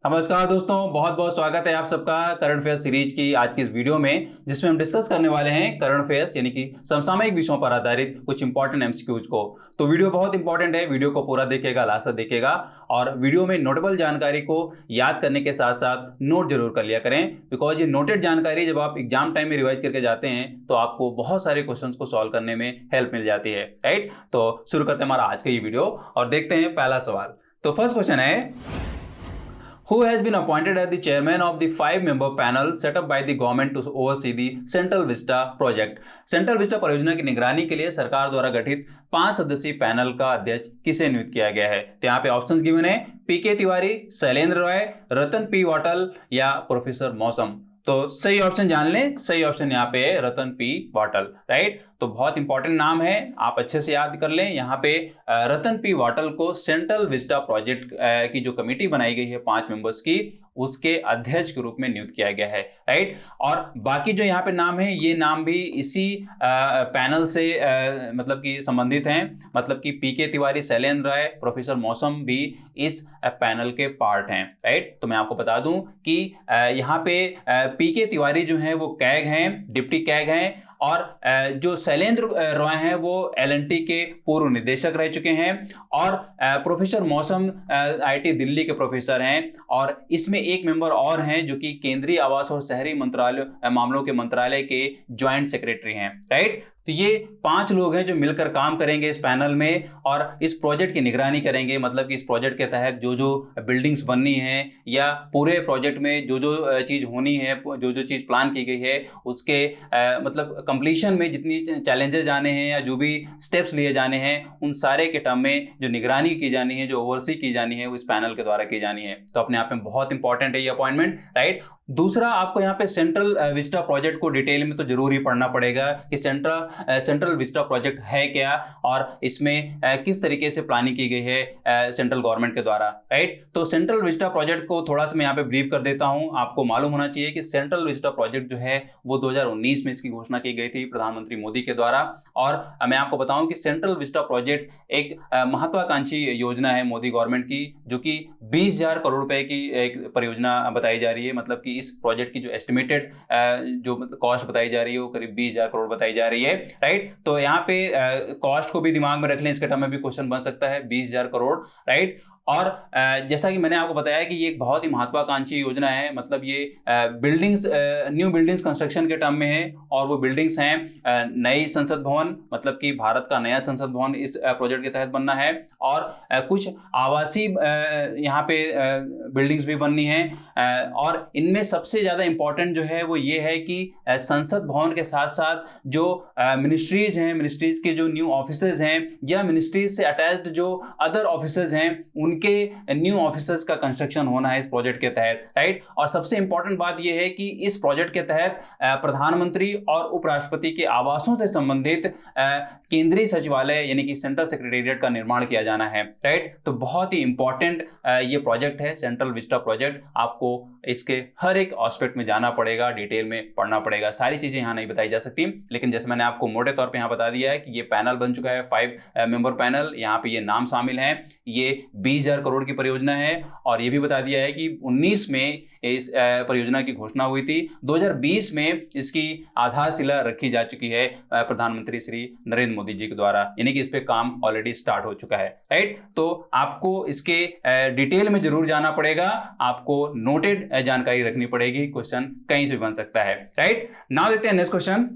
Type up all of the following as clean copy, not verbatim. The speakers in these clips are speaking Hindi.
नमस्कार दोस्तों, बहुत बहुत स्वागत है आप सबका करंट अफेयर्स सीरीज की आज की इस वीडियो में, जिसमें हम डिस्कस करने वाले हैं करंट अफेयर्स यानी कि समसामयिक विषयों पर आधारित कुछ इंपॉर्टेंट एमसीक्यूज को। तो वीडियो बहुत इंपॉर्टेंट है, वीडियो को पूरा देखिएगा, लास्ट तक देखिएगा और वीडियो में नोटेबल जानकारी को याद करने के साथ साथ नोट जरूर कर लिया करें, बिकॉज ये नोटेड जानकारी जब आप एग्जाम टाइम में रिवाइज करके जाते हैं तो आपको बहुत सारे क्वेश्चन को सॉल्व करने में हेल्प मिल जाती है। राइट, तो शुरू करते हैं हमारा आज का ये वीडियो और देखते हैं पहला सवाल। तो फर्स्ट क्वेश्चन है, who has been appointed as the chairman of the 5-member panel set up by the government to oversee the Central Vista project। Central Vista परियोजना की निगरानी के लिए सरकार द्वारा गठित 5 सदस्यीय पैनल का अध्यक्ष किसे नियुक्त किया गया है? तो यहाँ पे ऑप्शंस गिवन है, पीके तिवारी, शैलेंद्र रॉय, रतन पी वाटल या प्रोफेसर मौसम। तो सही ऑप्शन जान लें, सही ऑप्शन यहाँ पे है रतन पी वाटल। राइट, तो बहुत इंपॉर्टेंट नाम है, आप अच्छे से याद कर लें। यहाँ पे रतन पी वाटल को सेंट्रल विस्टा प्रोजेक्ट की जो कमेटी बनाई गई है 5 मेंबर्स की, उसके अध्यक्ष के रूप में नियुक्त किया गया है। राइट, और बाकी जो यहाँ पे नाम है, ये नाम भी इसी पैनल से मतलब कि संबंधित हैं, मतलब कि पीके तिवारी, शैलेंद्र राय, प्रोफेसर मौसम भी इस पैनल के पार्ट हैं। राइट, तो मैं आपको बता दूं कि यहाँ पे पीके तिवारी जो हैं वो कैग हैं, डिप्टी कैग हैं, और जो शैलेंद्र रॉय हैं वो एलएनटी के पूर्व निदेशक रह चुके हैं, और प्रोफेसर मौसम आईआईटी दिल्ली के प्रोफेसर हैं, और इसमें एक मेंबर और हैं जो कि केंद्रीय आवास और शहरी मंत्रालय मामलों के मंत्रालय के ज्वाइंट सेक्रेटरी हैं। राइट, तो ये 5 लोग हैं जो मिलकर काम करेंगे इस पैनल में और इस प्रोजेक्ट की निगरानी करेंगे। मतलब कि इस प्रोजेक्ट के तहत जो जो बिल्डिंग्स बननी है या पूरे प्रोजेक्ट में जो जो चीज़ होनी है, जो जो चीज़ प्लान की गई है, उसके मतलब कंप्लीशन में जितनी चैलेंजेस आने हैं या जो भी स्टेप्स लिए जाने हैं, उन सारे के टर्म में जो निगरानी की जानी है, जो ओवरसी की जानी है, वो इस पैनल के द्वारा की जानी है। तो अपने आप में बहुत इंपॉर्टेंट है ये अपॉइंटमेंट। राइट, दूसरा, आपको यहाँ पे सेंट्रल विस्टा प्रोजेक्ट को डिटेल में तो जरूर ही पढ़ना पड़ेगा कि सेंट्रल विस्टा प्रोजेक्ट है क्या और इसमें किस तरीके से प्लानिंग की गई है सेंट्रल गवर्नमेंट के द्वारा। राइट, तो सेंट्रल विस्टा प्रोजेक्ट को थोड़ा सा मैं यहाँ पे ब्रीफ कर देता हूँ। आपको मालूम होना चाहिए कि सेंट्रल विस्टा प्रोजेक्ट जो है वो 2019 में इसकी घोषणा की गई थी प्रधानमंत्री मोदी के द्वारा। और मैं आपको बताऊं कि सेंट्रल विस्टा प्रोजेक्ट एक महत्वाकांक्षी योजना है मोदी गवर्नमेंट की, जो कि 20,000 करोड़ रुपए की एक परियोजना बताई जा रही है। मतलब कि इस प्रोजेक्ट की जो एस्टिमेटेड जो कॉस्ट बताई जा रही है वो करीब 20,000 करोड़ बताई जा रही है। राइट, तो यहाँ पे कॉस्ट को भी दिमाग में रख लें, इसके टर्म में भी क्वेश्चन बन सकता है, 20,000 करोड़। राइट, और जैसा कि मैंने आपको बताया कि ये एक बहुत ही महत्वाकांक्षी योजना है। मतलब ये बिल्डिंग्स, न्यू बिल्डिंग्स कंस्ट्रक्शन के टर्म में है, और वो बिल्डिंग्स हैं नई संसद भवन, मतलब कि भारत का नया संसद भवन इस प्रोजेक्ट के तहत बनना है, और कुछ आवासीय यहाँ पे बिल्डिंग्स भी बननी है। और इनमें सबसे ज़्यादा इंपॉर्टेंट जो है वो ये है कि संसद भवन के साथ साथ जो मिनिस्ट्रीज हैं, मिनिस्ट्रीज के जो न्यू ऑफिसेज हैं या मिनिस्ट्रीज से अटैच्ड जो अदर ऑफिसेज हैं, उनके न्यू ऑफिसेज का कंस्ट्रक्शन होना है इस प्रोजेक्ट के तहत। राइट, और सबसे इंपॉर्टेंट बात यह है कि इस प्रोजेक्ट के तहत प्रधानमंत्री और उपराष्ट्रपति के आवासों से संबंधित केंद्रीय सचिवालय यानी कि सेंट्रल सेक्रेटेरिएट का निर्माण किया जाना है। राइट, तो बहुत ही इंपॉर्टेंट ये प्रोजेक्ट है सेंट्रल विस्टा प्रोजेक्ट। आपको इसके हर एक एस्पेक्ट में जाना पड़ेगा, डिटेल में पढ़ना पड़ेगा, सारी चीजें यहाँ नहीं बताई जा सकती, लेकिन जैसे मैंने आपको मोटे तौर पे यहाँ बता दिया है कि ये पैनल बन चुका है 5 मेंबर पैनल। यहाँ पे ये नाम शामिल हैं, ये 20,000 करोड़ की परियोजना है, और ये भी बता दिया है कि 19 में इस परियोजना की घोषणा हुई थी, 2020 में इसकी आधारशिला रखी जा चुकी है प्रधानमंत्री श्री नरेंद्र मोदी जी के द्वारा, यानी कि इस पे काम ऑलरेडी स्टार्ट हो चुका है। राइट, तो आपको इसके डिटेल में जरूर जाना पड़ेगा, आपको नोटेड जानकारी रखनी पड़ेगी, क्वेश्चन कहीं से भी बन सकता है। राइट, नाउ देखते हैं next question.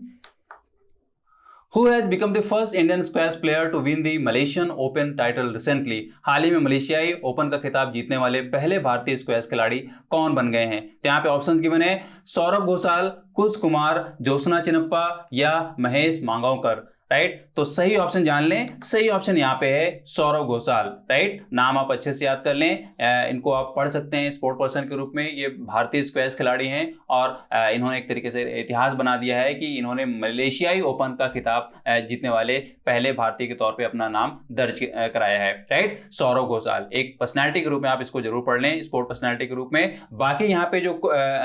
Who has become the first Indian squash player to win the Malaysian Open title recently? हाल ही में मलेशियाई ओपन का खिताब जीतने वाले पहले भारतीय स्क्वैश खिलाड़ी कौन बन गए हैं? तो यहाँ पे ऑप्शंस गिवन है, सौरभ घोषाल, कुश कुमार, ज्योत्सना चिनप्पा या महेश मांगावकर। राइट, तो सही ऑप्शन जान लें, सही ऑप्शन यहाँ पे है सौरभ घोषाल। राइट, नाम आप अच्छे से याद कर लें, इनको आप पढ़ सकते हैं स्पोर्ट पर्सन के रूप में। ये भारतीय स्क्वैश खिलाड़ी हैं और इन्होंने एक तरीके से इतिहास बना दिया है कि इन्होंने मलेशियाई ओपन का खिताब जीतने वाले पहले भारतीय के तौर पे अपना नाम दर्ज कराया है। राइट, सौरभ घोषाल एक पर्सनैलिटी के रूप में आप इसको जरूर पढ़ लें, स्पोर्ट पर्सनैलिटी के रूप में। बाकी यहाँ पे जो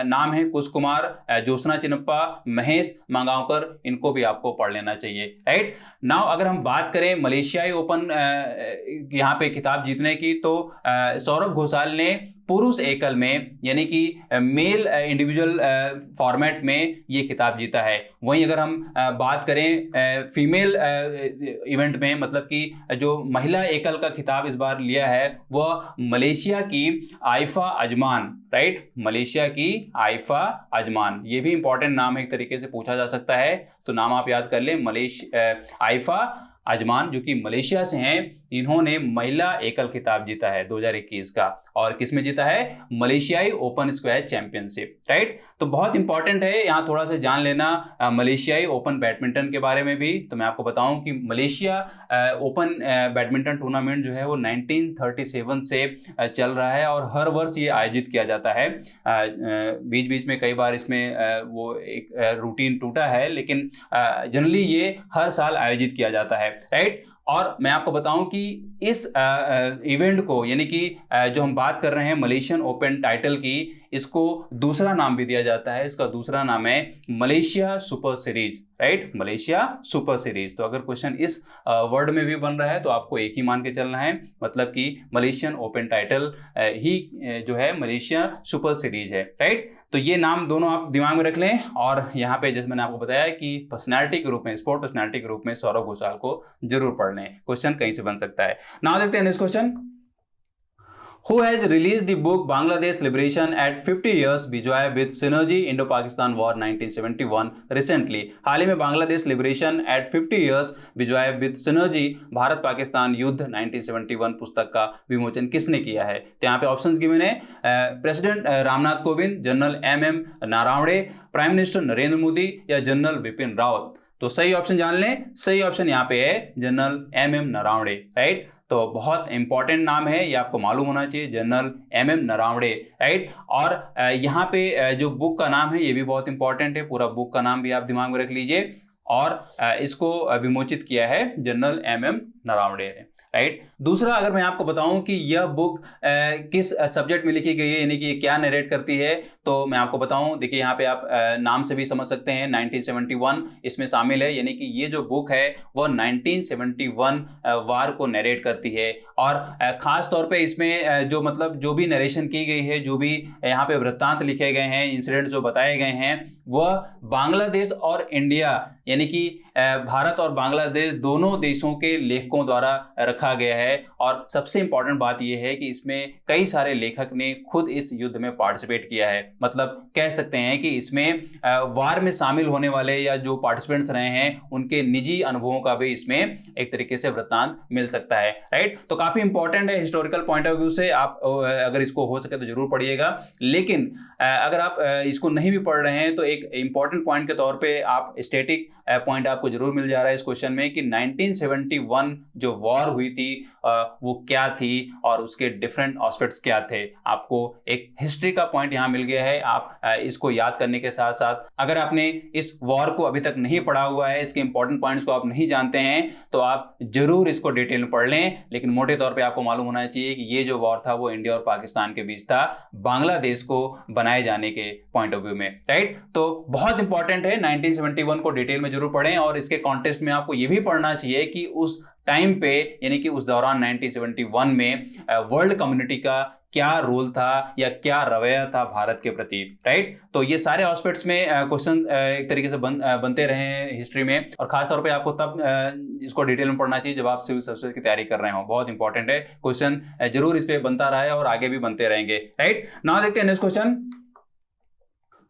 नाम है कुश कुमार, ज्योत्सना चिनप्पा, महेश मांगावकर, इनको भी आपको पढ़ लेना चाहिए। राइट, नाउ अगर हम बात करें मलेशियाई ओपन यहाँ पे खिताब जीतने की, तो सौरभ घोषाल ने पुरुष एकल में यानी कि मेल इंडिविजुअल फॉर्मेट में ये खिताब जीता है। वहीं अगर हम बात करें फीमेल इवेंट में, मतलब कि जो महिला एकल का खिताब इस बार लिया है वह मलेशिया की आइफा अजमान, राइट, मलेशिया की आइफा अजमान। ये भी इंपॉर्टेंट नाम है, एक तरीके से पूछा जा सकता है, तो नाम आप याद कर लें, आइफा अजमान जो कि मलेशिया से हैं। इन्होंने महिला एकल खिताब जीता है 2021 का, और किसमें जीता है? मलेशियाई ओपन स्क्वैश चैंपियनशिप, राइट। तो बहुत इंपॉर्टेंट है यहाँ थोड़ा सा जान लेना मलेशियाई ओपन बैडमिंटन के बारे में भी। तो मैं आपको बताऊं कि मलेशिया ओपन बैडमिंटन टूर्नामेंट जो है वो 1937 से चल रहा है और हर वर्ष ये आयोजित किया जाता है। बीच बीच में कई बार इसमें वो एक रूटीन टूटा है, लेकिन जनरली ये हर साल आयोजित किया जाता है, राइट। और मैं आपको बताऊं कि इस इवेंट को, यानी कि जो हम बात कर रहे हैं मलेशियन ओपन टाइटल की, इसको दूसरा नाम भी दिया जाता है। इसका दूसरा नाम है Malaysia super series, right, Malaysia super series. तो अगर क्वेश्चन इस वर्ड में भी बन रहा है तो आपको एक ही मान के चलना है, मतलब कि मलेशियन ओपन टाइटल ही जो है मलेशिया सुपर सीरीज है, राइट। तो ये नाम दोनों आप दिमाग में रख लें। और यहाँ पे जैसे मैंने आपको बताया कि पर्सनैलिटी के रूप में, स्पोर्ट पर्सनैलिटी के रूप में सौरव घोषाल को जरूर पढ़ लें, क्वेश्चन कहीं से बन सकता है। नाउ देखते हैं next question. Who has released the book Bangladesh Liberation at 50 Years Bijoy with Synergy Indo-Pakistan War 1971 recently? हाल ही में Bangladesh liberation at 50 Years Bijoy with synergy Bharat Pakistan युद्ध 1971 पुस्तक का विमोचन किसने किया है? तो यहाँ पे ऑप्शंस गिवन है, president Ramnath Kovind, general M Naravane, prime minister Narendra Modi या जनरल बिपिन रावत। तो सही ऑप्शन जान लें, सही ऑप्शन यहाँ पे है जनरल एम नारावणे, राइट। तो बहुत इंपॉर्टेंट नाम है, ये आपको मालूम होना चाहिए, जनरल एम नारावणे, राइट। और यहाँ पे जो बुक का नाम है ये भी बहुत इंपॉर्टेंट है, पूरा बुक का नाम भी आप दिमाग में रख लीजिए। और इसको विमोचित किया है जनरल एम नारावणे ने, राइट। दूसरा, अगर मैं आपको बताऊं कि यह बुक किस सब्जेक्ट में लिखी गई है, यानी कि क्या नरेट करती है, तो मैं आपको बताऊं, देखिए यहाँ पे आप नाम से भी समझ सकते हैं, 1971 इसमें शामिल है, यानी कि ये जो बुक है वो 1971 वार को नरेट करती है। और खास तौर पे इसमें जो मतलब जो भी नरेशन की गई है, जो भी यहाँ पे वृत्तांत लिखे गए हैं, इंसिडेंट्स जो बताए गए हैं, वह बांग्लादेश और इंडिया यानी कि भारत और बांग्लादेश दोनों देशों के लेखकों द्वारा रखा गया है। और सबसे इंपॉर्टेंट बात यह है कि इसमें कई सारे लेखक ने खुद इस युद्ध में पार्टिसिपेट किया है, मतलब कह सकते हैं कि इसमें वार में शामिल होने वाले या जो पार्टिसिपेंट्स रहे हैं उनके निजी अनुभवों का भी इसमें एक तरीके से वृत्तांत मिल सकता है, राइट। तो काफी इंपॉर्टेंट है हिस्टोरिकल पॉइंट ऑफ व्यू से, आप अगर इसको हो सके तो जरूर पढ़िएगा। लेकिन अगर आप इसको नहीं भी पढ़ रहे हैं तो एक इंपॉर्टेंट पॉइंट के तौर पे आप स्टैटिक पॉइंट आपको जरूर मिल जा रहा है इस क्वेश्चन में कि 1971 जो वॉर हुई थी वो क्या थी और उसके डिफरेंट एस्पेक्ट्स क्या थे। आपको एक हिस्ट्री का पॉइंट यहां मिल गया है। आप इसको याद करने के साथ साथ अगर आपने इस वॉर को अभी तक नहीं पढ़ा हुआ है, इसके इंपॉर्टेंट पॉइंट्स को आप नहीं जानते हैं, तो आप जरूर इसको डिटेल में पढ़ लें। लेकिन मोटे तौर पे आपको मालूम होना चाहिए कि ये जो वॉर था वो इंडिया और पाकिस्तान के बीच था, बांग्लादेश को बनाए जाने के पॉइंट ऑफ व्यू में, राइट। तो बहुत इंपॉर्टेंट है, 1971 को डिटेल में जरूर पढ़ें। और इसके कॉन्टेक्स्ट में आपको ये भी पढ़ना चाहिए कि उस टाइम पे यानी कि उस दौरान 1971 में वर्ल्ड कम्युनिटी का क्या रोल था या क्या रवैया था भारत के प्रति, राइट। तो ये सारे एस्पेक्ट्स में क्वेश्चन एक तरीके से बनते रहे हैं हिस्ट्री में, और खास तौर पे आपको तब इसको डिटेल में पढ़ना चाहिए जब आप सिविल सर्विसेज की तैयारी कर रहे हो। बहुत इंपॉर्टेंट है, क्वेश्चन जरूर इस पे बनता रहा है और आगे भी बनते रहेंगे, राइट। नाउ देखते हैं next question.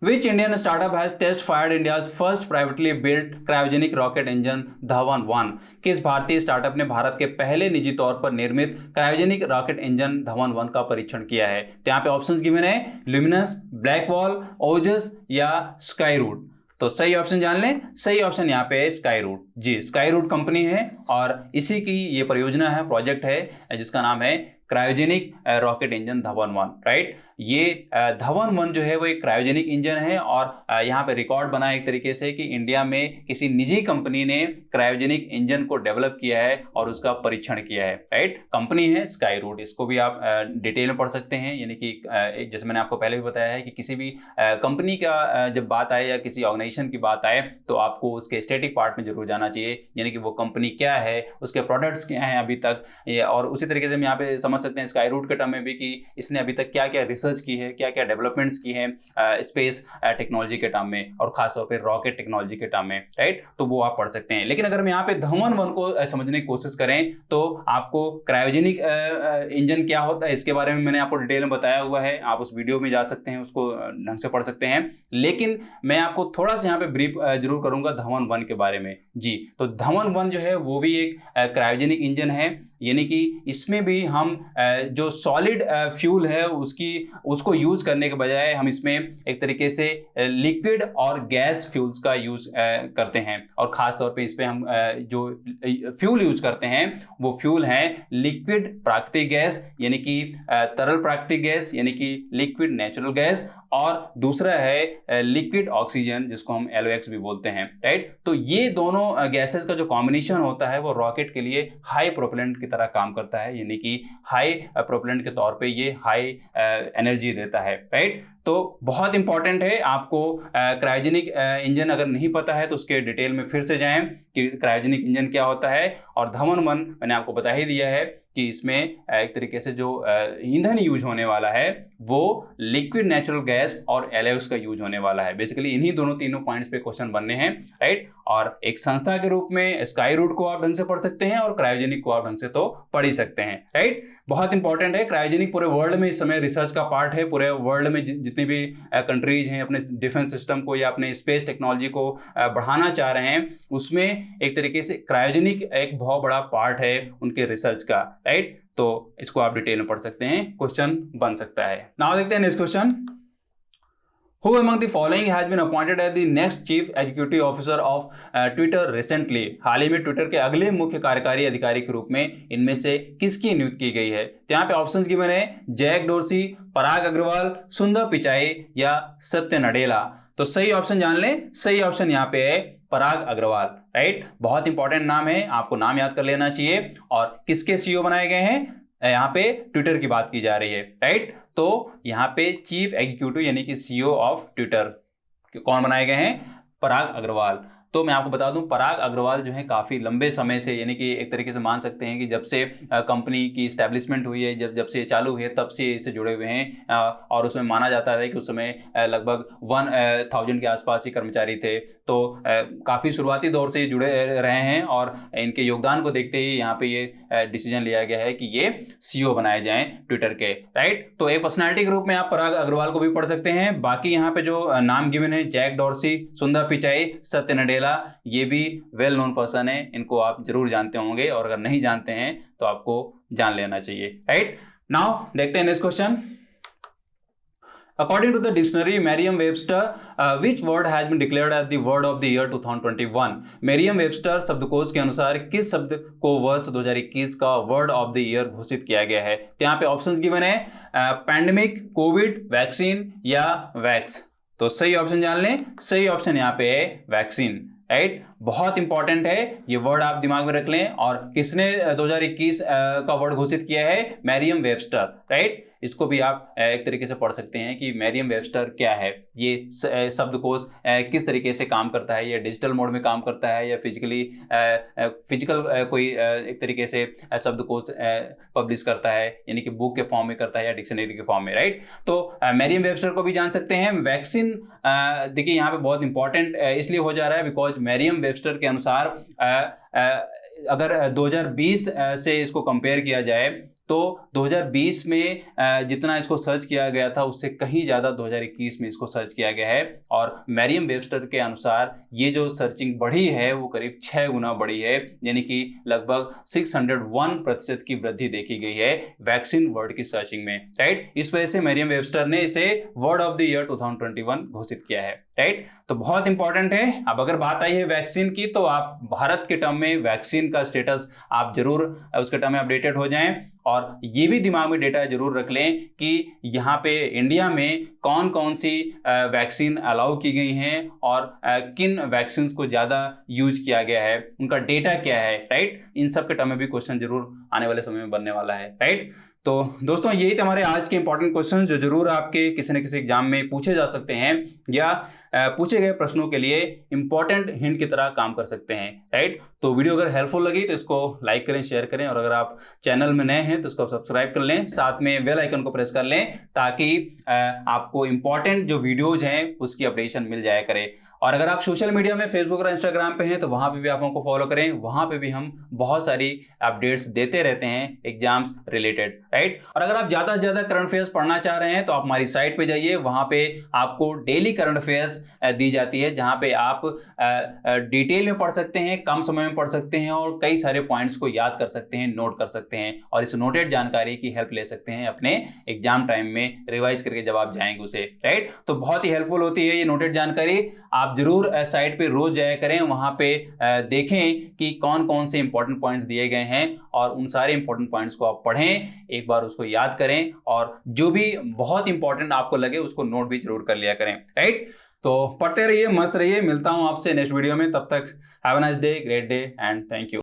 Which Indian startup has test fired India's first privately built cryogenic rocket engine Dhawan 1? किस भारतीय स्टार्टअप ने भारत के पहले निजी तौर पर निर्मित क्रायोजेनिक रॉकेट इंजन धवन 1 का परीक्षण किया है? तो यहाँ पे ऑप्शंस गिवन है, ल्यूमिनस, ब्लैकवॉल, ओजस या स्काईरूट। तो सही ऑप्शन जान लें, सही ऑप्शन यहाँ पे है स्काईरूट। जी, स्काईरूट कंपनी है और इसी की ये परियोजना है, प्रोजेक्ट है जिसका नाम है cryogenic rocket engine Dhawan 1, right. ये धवन 1 जो है वो एक क्रायोजेनिक इंजन है और यहाँ पे रिकॉर्ड बना है एक तरीके से कि इंडिया में किसी निजी कंपनी ने क्रायोजेनिक इंजन को डेवलप किया है और उसका परीक्षण किया है, राइट। कंपनी है स्काईरूट, इसको भी आप डिटेल में पढ़ सकते हैं। यानी कि जैसे मैंने आपको पहले भी बताया है कि किसी भी कंपनी का जब बात आए या किसी ऑर्गेनाइजेशन की बात आए तो आपको उसके स्टैटिक पार्ट में जरूर जाना चाहिए, यानी कि वो कंपनी क्या है, उसके प्रोडक्ट्स क्या हैं अभी तक। और उसी तरीके से हम यहाँ पे समझ सकते हैं स्काई रूट के टर्म में भी कि इसने अभी तक क्या क्या रिसर्च की है, क्या क्या डेवलपमेंट्स की है स्पेस टेक्नोलॉजी के टर्म में और खासतौर पर रॉकेट टेक्नोलॉजी के टर्म में, राइट। तो वो आप पढ़ सकते हैं। लेकिन अगर हम यहाँ पे धमन 1 को समझने की कोशिश करें तो आपको क्रायोजेनिक इंजन क्या होता है इसके बारे में मैंने आपको डिटेल में बताया हुआ है, आप उस वीडियो में जा सकते हैं, उसको ढंग से पढ़ सकते हैं। लेकिन मैं आपको थोड़ा सा यहाँ पे ब्रीफ जरूर करूंगा धमन 1 के बारे में जी। तो धमन 1 जो है वो भी एक क्रायोजेनिक इंजन है, यानी कि इसमें भी हम जो सॉलिड फ्यूल है उसको यूज करने के बजाय हम इसमें एक तरीके से लिक्विड और गैस फ्यूल्स का यूज करते हैं। और खास तौर पे इस पे हम जो फ्यूल यूज करते हैं वो फ्यूल है लिक्विड प्राकृतिक गैस, यानी कि तरल प्राकृतिक गैस, यानी कि लिक्विड नेचुरल गैस, और दूसरा है लिक्विड ऑक्सीजन जिसको हम LOX भी बोलते हैं, राइट। तो ये दोनों गैसेस का जो कॉम्बिनेशन होता है वो रॉकेट के लिए हाई प्रोपेलेंट की तरह काम करता है, यानी कि हाई प्रोपेलेंट के तौर पे ये हाई एनर्जी देता है, राइट। तो बहुत इंपॉर्टेंट है, आपको क्रायोजेनिक इंजन अगर नहीं पता है तो उसके डिटेल में फिर से जाएं कि क्रायोजेनिक इंजन क्या होता है। और धमन 1 मैंने आपको बता ही दिया है कि इसमें एक तरीके से जो ईंधन यूज होने वाला है वो लिक्विड नेचुरल गैस और LOX का यूज होने वाला है। बेसिकली इन्हीं तीनों पॉइंट्स पे क्वेश्चन बनने हैं, राइट। और एक संस्था के रूप में स्काई रूट को आप ढंग से पढ़ सकते हैं और क्रायोजेनिक को आप ढंग से तो पढ़ ही सकते हैं, राइट। बहुत इंपॉर्टेंट है क्रायोजेनिक, पूरे वर्ल्ड में इस समय रिसर्च का पार्ट है। पूरे वर्ल्ड में जितनी भी कंट्रीज हैं अपने डिफेंस सिस्टम को या अपने स्पेस टेक्नोलॉजी को बढ़ाना चाह रहे हैं, उसमें एक तरीके से क्रायोजेनिक एक बहुत बड़ा पार्ट है उनके रिसर्च का, राइट। तो इसको आप डिटेल में पढ़ सकते हैं, क्वेश्चन बन सकता है। नाउ देखते हैं next question. Who among the following has been appointed as the next chief executive officer of Twitter recently? हाल ही में ट्विटर के अगले मुख्य कार्यकारी अधिकारी के रूप में इनमें से किसकी नियुक्ति की गई है? तो यहाँ पे ऑप्शंस गिवन है जैक डोर्सी, पराग अग्रवाल, सुंदर पिचाई या सत्य नडेला। तो सही ऑप्शन जान लें, सही ऑप्शन यहाँ पे है पराग अग्रवाल, राइट। बहुत इंपॉर्टेंट नाम है, आपको नाम याद कर लेना चाहिए। और किसके CEO बनाए गए हैं? यहाँ पे ट्विटर की बात की जा रही है, राइट। तो यहाँ पे चीफ एग्जीक्यूटिव यानी कि CEO ऑफ ट्विटर कौन बनाए गए हैं? पराग अग्रवाल। तो मैं आपको बता दूं पराग अग्रवाल जो है काफ़ी लंबे समय से, यानी कि एक तरीके से मान सकते हैं कि जब से कंपनी की इस्टेब्लिशमेंट हुई है, जब से चालू हुई है तब से इससे जुड़े हुए हैं। और उसमें माना जाता है कि उस समय लगभग 1000 के आसपास ही कर्मचारी थे। तो काफ़ी शुरुआती दौर से ये जुड़े रहे हैं और इनके योगदान को देखते ही यहाँ पे ये डिसीजन लिया गया है कि ये CEO बनाए जाएं ट्विटर के, राइट। तो एक पर्सनालिटी के रूप में आप पराग अग्रवाल को भी पढ़ सकते हैं। बाकी यहाँ पे जो नाम गिवन है जैक डॉर्सी, सुंदर पिचाई, सत्य नडेला, ये भी वेल नोन पर्सन है, इनको आप जरूर जानते होंगे और अगर नहीं जानते हैं तो आपको जान लेना चाहिए, राइट। नाउ देखते हैं next question. According to the dictionary Merriam-Webster, which word has been declared as the word of the year 2021? Merriam-Webster शब्दकोश के अनुसार किस शब्द को वर्ष 2021 का वर्ड ऑफ द ईयर घोषित किया गया है? तो यहाँ पे ऑप्शंस गिवन है पैंडेमिक, कोविड, वैक्सीन या वैक्स। तो सही ऑप्शन जान लें, सही ऑप्शन यहाँ पे है वैक्सीन, राइट। बहुत इंपॉर्टेंट है, ये वर्ड आप दिमाग में रख लें। और किसने 2021 का वर्ड घोषित किया है? Mariam Webster, right. इसको भी आप एक तरीके से पढ़ सकते हैं कि मैरियम वेबस्टर क्या है, ये शब्दकोश किस तरीके से काम करता है, ये डिजिटल मोड में काम करता है या फिजिकल कोई एक तरीके से शब्दकोश पब्लिश करता है, यानी कि बुक के फॉर्म में करता है या डिक्शनरी के फॉर्म में, राइट। तो मैरियम वेबस्टर को भी जान सकते हैं। वैक्सीन देखिए यहाँ पे बहुत इंपॉर्टेंट इसलिए हो जा रहा है बिकॉज मैरियम वेबस्टर के अनुसार अगर 2020 से इसको कंपेयर किया जाए तो 2020 में जितना इसको सर्च किया गया था उससे कहीं ज़्यादा 2021 में इसको सर्च किया गया है। और मैरियम वेबस्टर के अनुसार ये जो सर्चिंग बढ़ी है वो करीब 6 गुना बढ़ी है, यानी कि लगभग 601% की वृद्धि देखी गई है वैक्सीन वर्ड की सर्चिंग में, राइट। इस वजह से मैरियम वेबस्टर ने इसे वर्ड ऑफ द ईयर 2021 घोषित किया है, राइट। तो बहुत इंपॉर्टेंट है। अब अगर बात आई है वैक्सीन की तो आप भारत के टर्म में वैक्सीन का स्टेटस आप जरूर उसके टर्म में अपडेटेड हो जाएं। और ये भी दिमाग में डेटा जरूर रख लें कि यहाँ पे इंडिया में कौन कौन सी वैक्सीन अलाउ की गई हैं और किन वैक्सीन को ज़्यादा यूज किया गया है, उनका डेटा क्या है, राइट। इन सब के टर्म में भी क्वेश्चन जरूर आने वाले समय में बनने वाला है, राइट। तो दोस्तों यही थे हमारे आज के इंपॉर्टेंट क्वेश्चन जो जरूर आपके किसी न किसी एग्जाम में पूछे जा सकते हैं या पूछे गए प्रश्नों के लिए इंपॉर्टेंट हिंट की तरह काम कर सकते हैं, राइट। तो वीडियो अगर हेल्पफुल लगी तो इसको लाइक करें, शेयर करें, और अगर आप चैनल में नए हैं तो इसको सब्सक्राइब कर लें, साथ में बेल आइकन को प्रेस कर लें ताकि आपको इंपॉर्टेंट जो वीडियोज हैं उसकी अपडेशन मिल जाया करे। और अगर आप सोशल मीडिया में फेसबुक और इंस्टाग्राम पे हैं तो वहां पे भी आप हमको फॉलो करें, वहां पे भी हम बहुत सारी अपडेट्स देते रहते हैं एग्जाम्स रिलेटेड, राइट। और अगर आप ज्यादा से ज्यादा करंट अफेयर्स पढ़ना चाह रहे हैं तो आप हमारी साइट पे जाइए, वहां पे आपको डेली करंट अफेयर्स दी जाती है जहां पे आप डिटेल में पढ़ सकते हैं, कम समय में पढ़ सकते हैं और कई सारे पॉइंट्स को याद कर सकते हैं, नोट कर सकते हैं और इस नोटेड जानकारी की हेल्प ले सकते हैं अपने एग्जाम टाइम में रिवाइज करके जब आप जाएंगे उसे, राइट। तो बहुत ही हेल्पफुल होती है ये नोटेड जानकारी। आप जरूर साइट पे रोज जाया करें, वहां पे देखें कि कौन कौन से इंपॉर्टेंट पॉइंट्स दिए गए हैं और उन सारे इंपॉर्टेंट पॉइंट्स को आप पढ़ें, एक बार उसको याद करें और जो भी बहुत इंपॉर्टेंट आपको लगे उसको नोट भी जरूर कर लिया करें, राइट। तो पढ़ते रहिए, मस्त रहिए, मिलता हूं आपसे नेक्स्ट वीडियो में, तब तक have a nice day, great day and thank you.